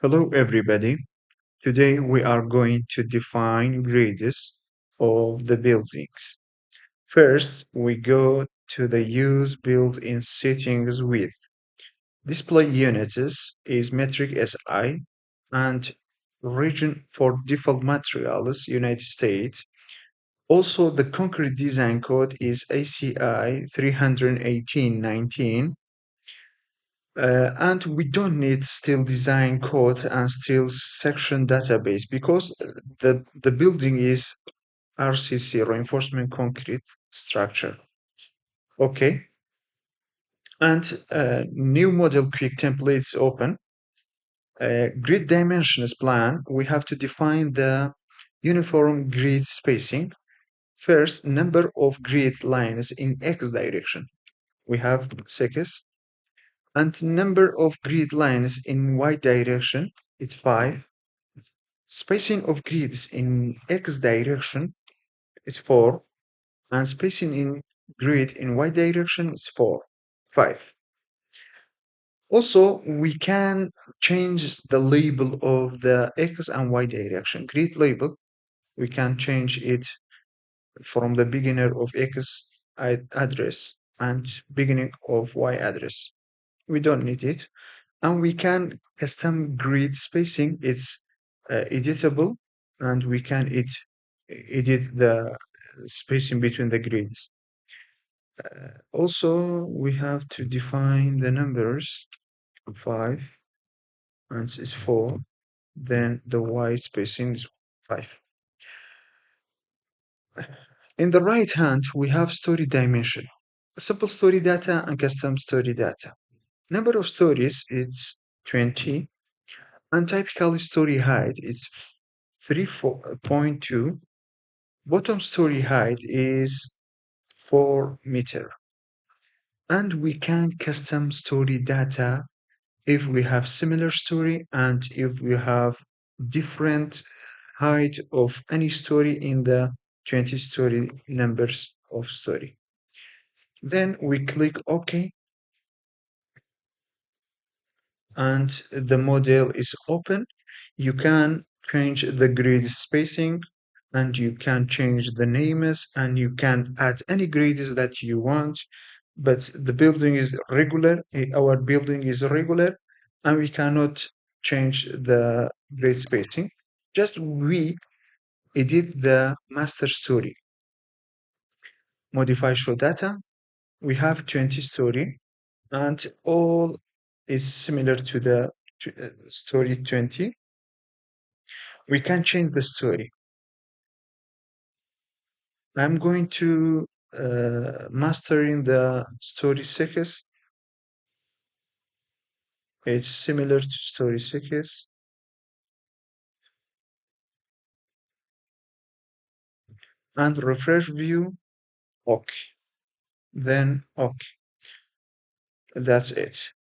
Hello everybody. Today we are going to define grades of the buildings. First, we go to the use built-in settings with display units is metric SI and region for default materials United States. Also, the concrete design code is ACI 31819. And we don't need still design code and still section database because the building is RCC, reinforcement concrete structure. Okay. And new model quick templates open. Grid dimensions plan, we have to define the uniform grid spacing. First, number of grid lines in X direction. We have 6. And number of grid lines in Y direction is 5. Spacing of grids in X direction is 4. And spacing in grid in Y direction is 5. Also, we can change the label of the X and Y direction. Grid label, we can change it from the beginner of X address and beginning of Y address. We don't need it. And we can custom grid spacing. It's editable, and we can edit the spacing between the grids. Also, we have to define the numbers 5 and it's 4. Then the Y spacing is 5. In the right hand, we have story dimension, simple story data and custom story data. Number of stories is 20. And typical story height is 3.2. Bottom story height is 4 meter. And we can custom story data if we have similar story and if we have different height of any story in the 20 story numbers of story. Then we click OK. And the model is open. You can change the grid spacing and you can change the names and you can add any grids that you want. But the building is regular. Our building is regular and we cannot change the grid spacing. Just we edit the master story. Modify show data. We have 20 story and all is similar to the story 20. We can change the story. I'm going to mastering the story 6. It's similar to story 6. And refresh view, OK. Then OK. That's it.